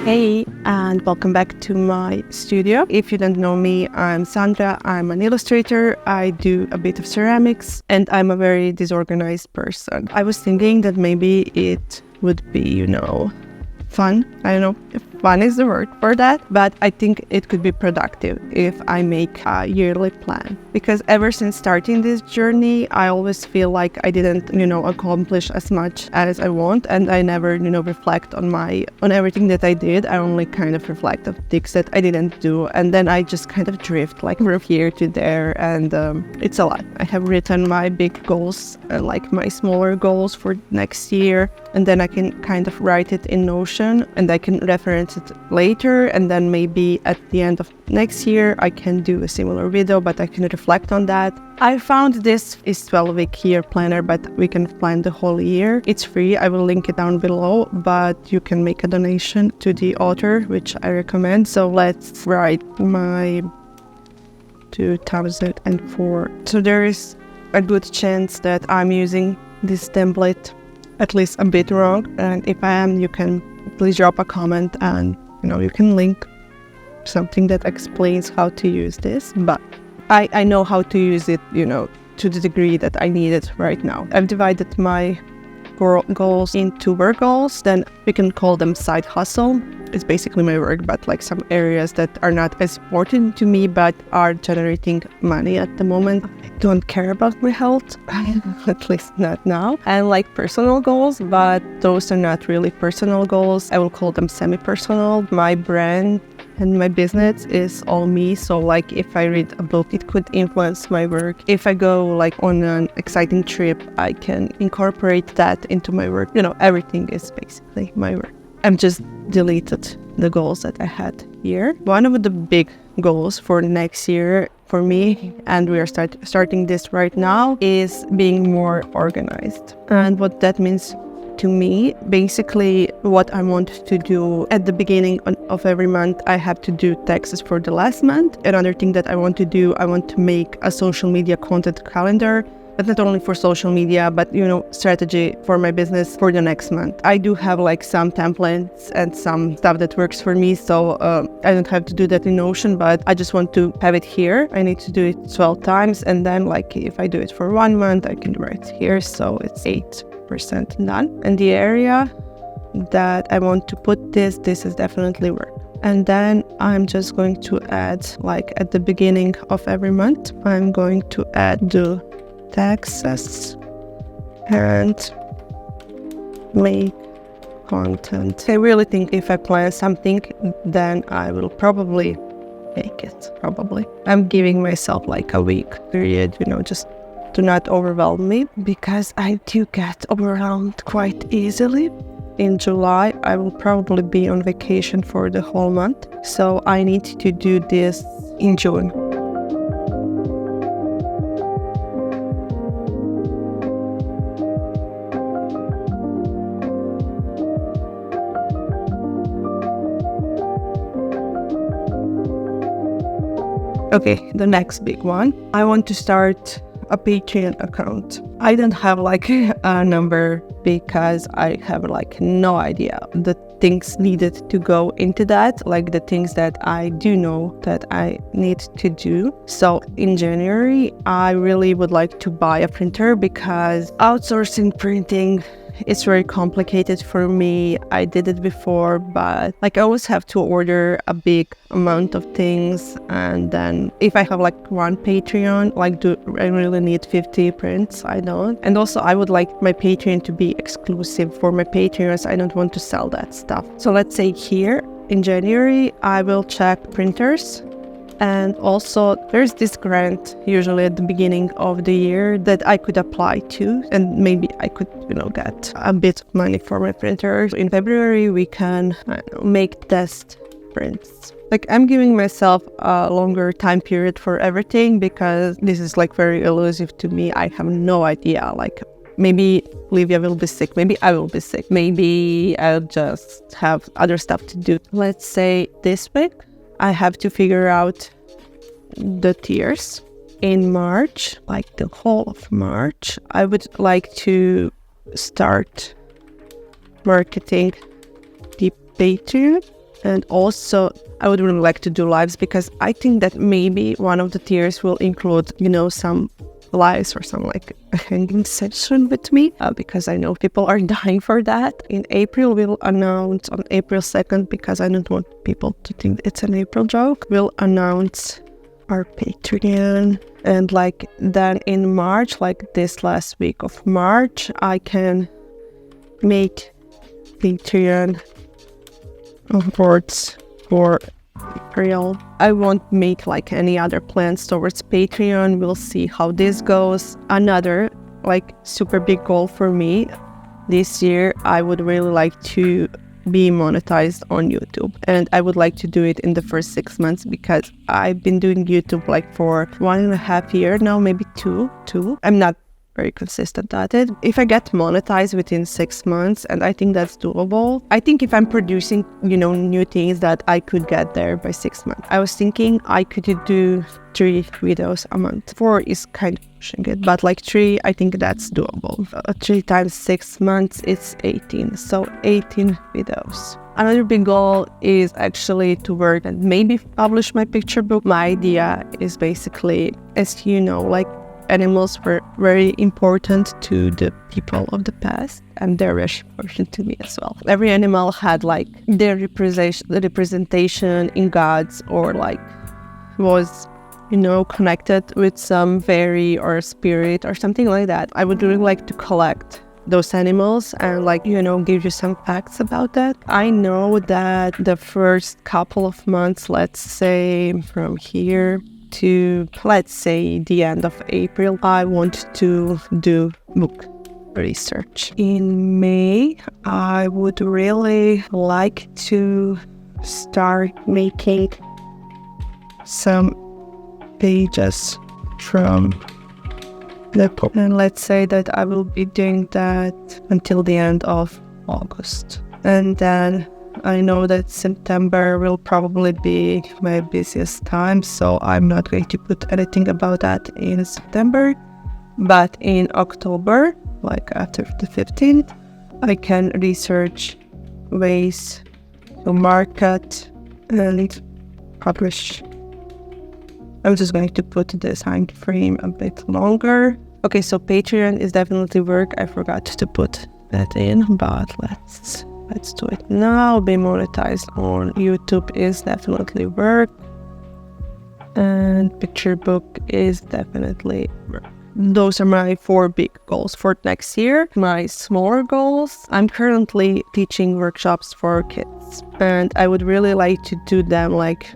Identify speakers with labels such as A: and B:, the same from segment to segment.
A: Hey, and welcome back to my studio. If you don't know me, I'm Sandra. I'm an illustrator. I do a bit of ceramics, and I'm a very disorganized person. I was thinking that maybe it would be, fun. I don't know if fun is the word for that, but I think it could be productive if I make a yearly plan. Because ever since starting this journey, I always feel like I didn't, accomplish as much as I want, and I never, reflect on everything that I did. I only kind of reflect on things that I didn't do, and then I just kind of drift like from here to there, and it's a lot. I have written my big goals, like my smaller goals for next year, and then I can kind of write it in Notion, and I can reference it later, and then maybe at the end of next year I can do a similar video, but I can reflect on that. I found this is 12-week year planner, but we can plan the whole year. It's free. I will link it down below, but you can make a donation to the author, which I recommend. So let's write my 2004. So there is a good chance that I'm using this template at least a bit wrong, and if I am, you can please drop a comment, and you can link something that explains how to use this. But I know how to use it, to the degree that I need it right now. I've divided my goals into work goals, then we can call them side hustle. It's basically my work, but like some areas that are not as important to me but are generating money at the moment. I don't care about my health, at least not now. And like personal goals, but those are not really personal goals. I will call them semi-personal. My brand and my business is all me. So like if I read a book, it could influence my work. If I go like on an exciting trip, I can incorporate that into my work. Everything is basically my work. I've just deleted the goals that I had here. One of the big goals for next year for me, and we are starting this right now, is being more organized. And what that means to me, basically what I want to do at the beginning of every month, I have to do taxes for the last month. Another thing that I want to do, I want to make a social media content calendar, but not only for social media, but strategy for my business for the next month. I do have like some templates and some stuff that works for me, so I don't have to do that in Notion, but I just want to have it here. I need to do it 12 times, and then like if I do it for 1 month, I can do it here, so it's 8% done. And the area that I want to put this is definitely work. And then I'm just going to add, like at the beginning of every month, I'm going to add the taxes and make content. I really think if I plan something, then I will probably make it. I'm giving myself like a week period, just do not overwhelm me, because I do get overwhelmed quite easily. In July, I will probably be on vacation for the whole month, so I need to do this in June. Okay, the next big one. I want to start a Patreon account. I don't have like a number because I have like no idea the things needed to go into that, like the things that I do know that I need to do. So in January, I really would like to buy a printer, because outsourcing printing, it's very complicated for me. I did it before, but like I always have to order a big amount of things, and then if I have like one Patreon, like do I really need 50 prints? I don't. And also I would like my Patreon to be exclusive for my Patreons. I don't want to sell that stuff. So let's say here in January, I will check printers. And also there's this grant usually at the beginning of the year that I could apply to, and maybe I could, get a bit of money for my printer. In February, we can make test prints. Like I'm giving myself a longer time period for everything, because this is like very elusive to me. I have no idea, like maybe Livia will be sick, maybe I will be sick, maybe I'll just have other stuff to do. Let's say this week, I have to figure out the tiers. In March, like the whole of March, I would like to start marketing the Patreon And also, I would really like to do lives, because I think that maybe one of the tiers will include, some lives or some like a hanging session with me, because I know people are dying for that. In April, we'll announce on April 2nd, because I don't want people to think it's an April joke. We'll announce our Patreon. And like then in March, like this last week of March, I can make Patreon awards for April. I won't make like any other plans towards Patreon. We'll see how this goes. Another like super big goal for me this year, I would really like to be monetized on YouTube, and I would like to do it in the first 6 months, because I've been doing YouTube like for 1.5 years now, maybe two. I'm not very consistent at it. If I get monetized within 6 months, and I think that's doable, I think if I'm producing, new things, that I could get there by 6 months. I was thinking I could do 3 videos a month. 4 is kind of pushing it, but like 3, I think that's doable. 3 times 6 months, it's 18. So 18 videos. Another big goal is actually to work and maybe publish my picture book. My idea is basically, as you know, like animals were very important to the people of the past, and they're very important to me as well. Every animal had like their representation in gods, or like was connected with some fairy or spirit or something like that. I would really like to collect those animals and like give you some facts about that. I know that the first couple of months, let's say from here to, let's say, the end of April, I want to do book research. In May, I would really like to start making some pages from the book. And let's say that I will be doing that until the end of August. And then I know that September will probably be my busiest time, so I'm not going to put anything about that in September. But in October, like after the 15th, I can research ways to market and publish. I'm just going to put the time frame a bit longer. Okay, so Patreon is definitely work. I forgot to put that in, but let's do it now. Be monetized on YouTube is definitely work, and picture book is definitely work. Those are my 4 big goals for next year. My smaller goals, I'm currently teaching workshops for kids, and I would really like to do them like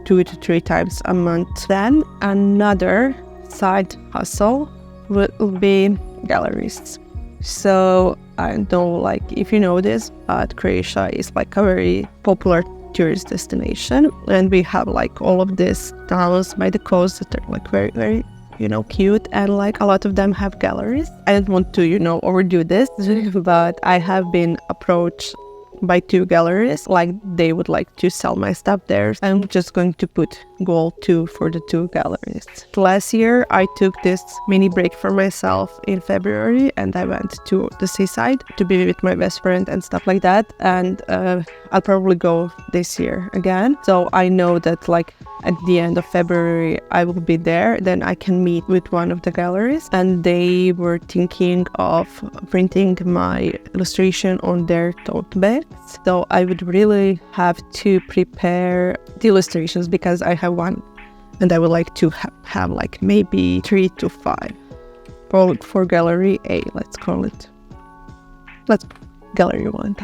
A: 2 to 3 times a month. Then another side hustle would be galleries. So I don't like if you know this, but Croatia is like a very popular tourist destination, and we have like all of these towns by the coast that are like very, very cute, and like a lot of them have galleries. I don't want to overdo this, but I have been approached by 2 galleries, like they would like to sell my stuff there. I'm just going to put goal 2 for the 2 galleries. Last year I took this mini break for myself in February, and I went to the seaside to be with my best friend and stuff like that, and I'll probably go this year again. So I know that like at the end of February I will be there. Then I can meet with one of the galleries, and they were thinking of printing my illustration on their tote bags. So I would really have to prepare the illustrations, because I have one, and I would like to have like maybe 3 to 5 for gallery A. Let's gallery 1.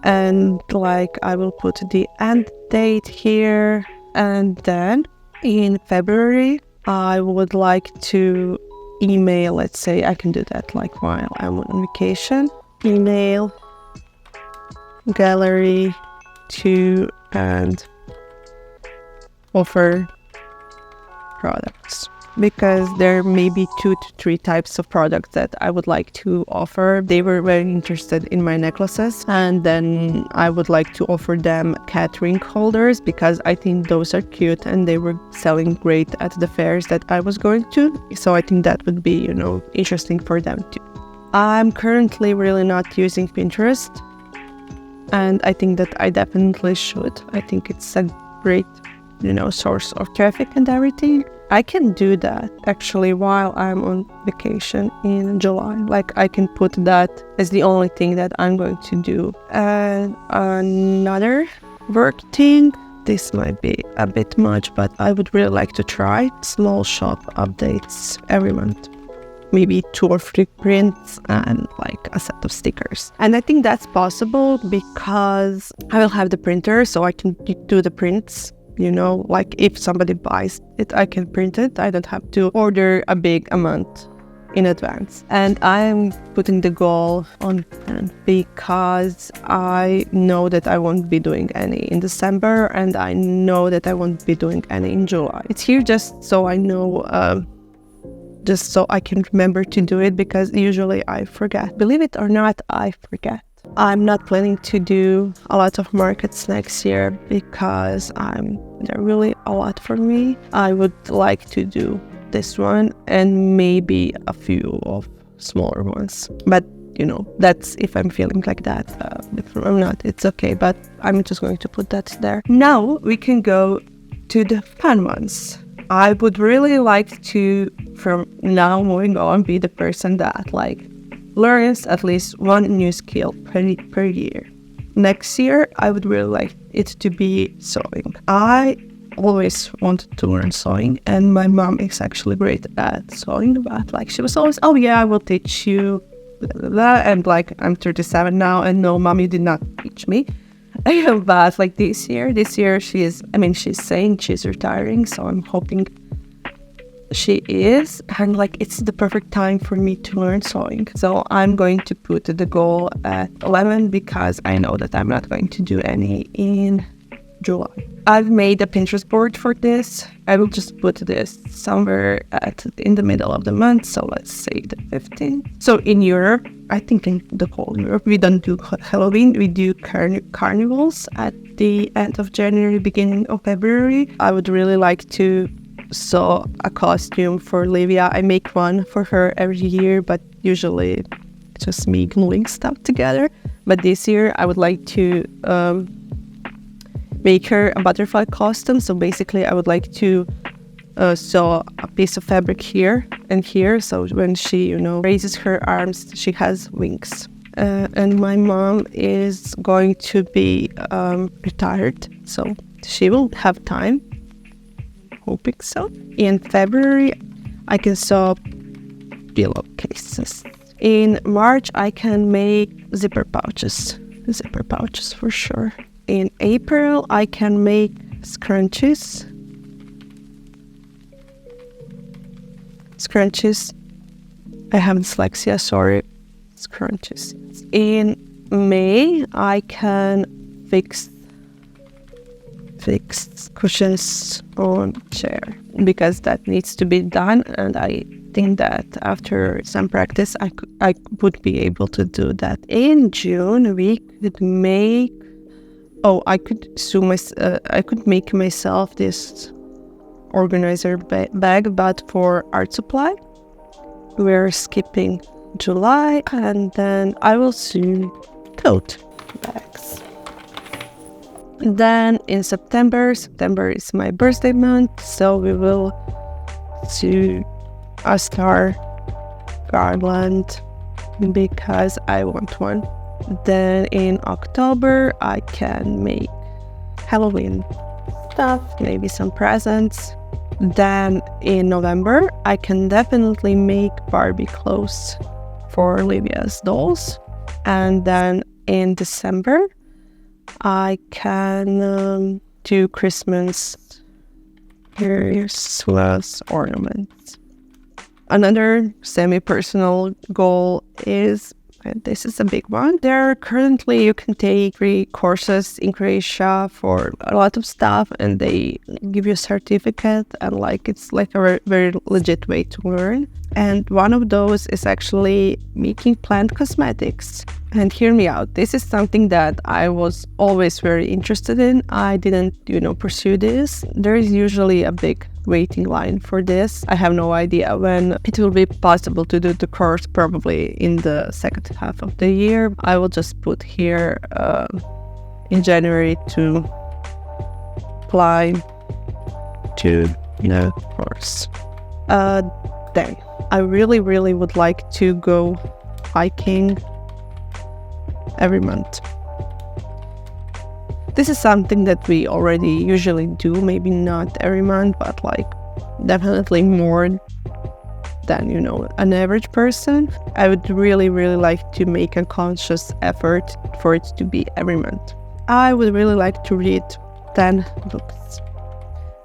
A: And like I will put the end date here. And then in February, I would like to email, let's say I can do that like while I'm on vacation, email gallery 2 and offer products, because there may be 2 to 3 types of products that I would like to offer. They were very interested in my necklaces, and then I would like to offer them cat ring holders, because I think those are cute and they were selling great at the fairs that I was going to. So I think that would be, interesting for them too. I'm currently really not using Pinterest. And I think that I definitely should. I think it's a great, source of traffic and everything. I can do that actually while I'm on vacation in July. Like I can put that as the only thing that I'm going to do. And another work thing, this might be a bit much, but I would really like to try small shop updates every month. Maybe 2 or 3 prints and like a set of stickers. And I think that's possible because I will have the printer, so I can do the prints. Like if somebody buys it, I can print it. I don't have to order a big amount in advance. And I'm putting the goal on plan because I know that I won't be doing any in December, and I know that I won't be doing any in July. It's here just so I know, just so I can remember to do it, because usually I forget. Believe it or not, I forget. I'm not planning to do a lot of markets next year because they're really a lot for me. I would like to do this one and maybe a few of smaller ones. But, that's if I'm feeling like that. If I'm not, it's okay. But I'm just going to put that there. Now we can go to the fun ones. I would really like to, from now moving on, be the person that learns at least one new skill per year. Next year, I would really like it to be sewing. I always wanted to learn sewing, and my mom is actually great at sewing, but she was always, oh yeah, I will teach you, blah, blah, blah. And I'm 37 now, and no, mommy did not teach me. But this year she's saying she's retiring, so I'm hoping she is, and it's the perfect time for me to learn sewing. So I'm going to put the goal at 11 because I know that I'm not going to do any in July. I've made a Pinterest board for this. I will just put this somewhere in the middle of the month. So let's say the 15th. So in Europe, I think in the whole Europe, we don't do Halloween. We do carnivals at the end of January, beginning of February. I would really like to sew a costume for Livia. I make one for her every year, but usually it's just me gluing stuff together. But this year I would like to make her a butterfly costume. So basically I would like to sew a piece of fabric here and here, so when she raises her arms, she has wings. And my mom is going to be retired, so she will have time. Hoping so. In February, I can sew pillowcases. In March, I can make zipper pouches for sure. In April, I can make scrunchies. I have dyslexia, sorry. Scrunchies. In May, I can fix cushions on chair because that needs to be done, and I think that after some practice I would be able to do that. In June we could make I could make myself this organizer bag, but for art supply. We're skipping July, and then I will soon tote bags. Then in September is my birthday month, so we will do a star garland because I want one. Then in October I can make Halloween stuff, maybe some presents. Then in November I can definitely make Barbie clothes for Olivia's dolls. And then in December I can do Christmas ornaments. Another semi-personal goal is, and this is a big one, currently you can take free courses in Croatia for a lot of stuff, and they give you a certificate, and it's a very, very legit way to learn. And one of those is actually making plant cosmetics. And hear me out, this is something that I was always very interested in. I didn't, pursue this. There is usually a big waiting line for this. I have no idea when it will be possible to do the course, probably in the second half of the year. I will just put here in January to apply to, course. Then I really, really would like to go hiking every month. This is something that we already usually do, maybe not every month, but like definitely more than, an average person. I would really, really like to make a conscious effort for it to be every month. I would really like to read 10 books,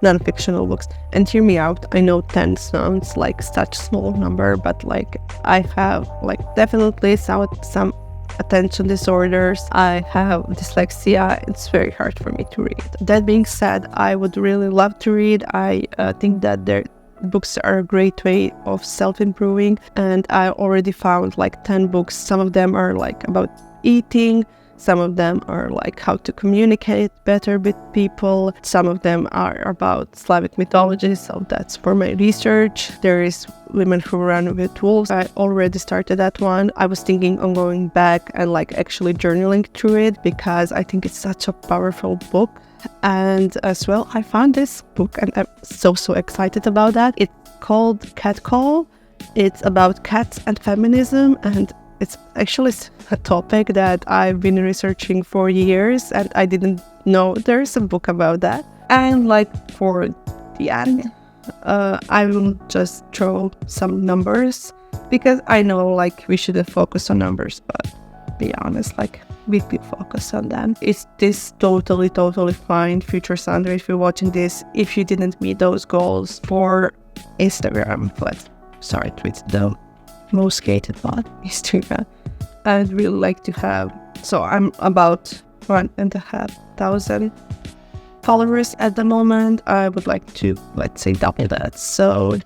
A: non-fictional books. And hear me out, I know 10 sounds like such small number, but like I have like definitely some attention disorders. I have dyslexia. It's very hard for me to read. That being said, I would really love to read. I think that their books are a great way of self-improving, and I already found like 10 books. Some of them are like about eating. Some of them are like how to communicate better with people. Some of them are about Slavic mythology, so that's for my research. There is Women Who Run with Wolves. I already started that one. I was thinking on going back and like actually journaling through it because I think it's such a powerful book. And as well, I found this book and I'm so excited about that. It's called Cat Call. It's about cats and feminism, and it's actually a topic that I've been researching for years, and I didn't know there's a book about that. And like for the end, I will just throw some numbers because I know like we shouldn't focus on numbers, but be honest, like we could focus on them. It's this totally fine, future Sandra, if you're watching this, if you didn't meet those goals for Instagram, let's start with the most gated on Instagram. I'd really like to have, so I'm about 1,500 followers at the moment. I would like to, let's say, double that. So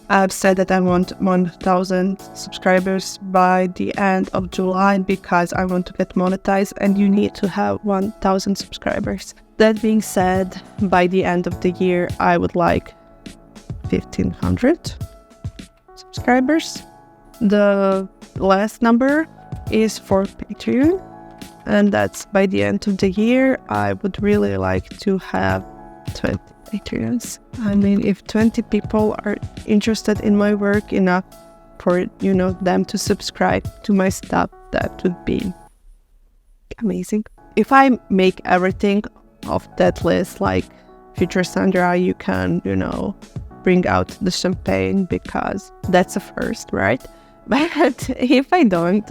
A: I've said that I want 1,000 subscribers by the end of July because I want to get monetized, and you need to have 1,000 subscribers. That being said, by the end of the year, I would like 1,500 subscribers. The last number is for Patreon, and that's by the end of the year. I would really like to have 20 Patreons. I mean, if 20 people are interested in my work enough for, them to subscribe to my stuff, that would be amazing. If I make everything off that list, like future Sandra, you can, bring out the champagne because that's a first, right? But if I don't,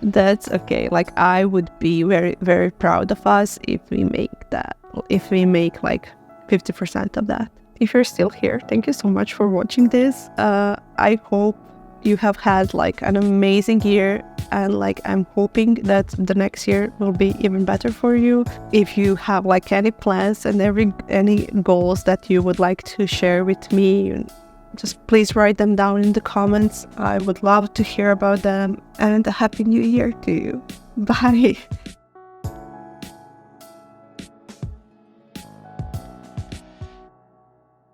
A: that's okay. Like I would be very, very proud of us if we make that, if we make like 50% of that. If you're still here, thank you so much for watching this. I hope you have had like an amazing year, and like I'm hoping that the next year will be even better for you. If you have like any plans and any goals that you would like to share with me, just please write them down in the comments. I would love to hear about them, and a happy new year to you. Bye.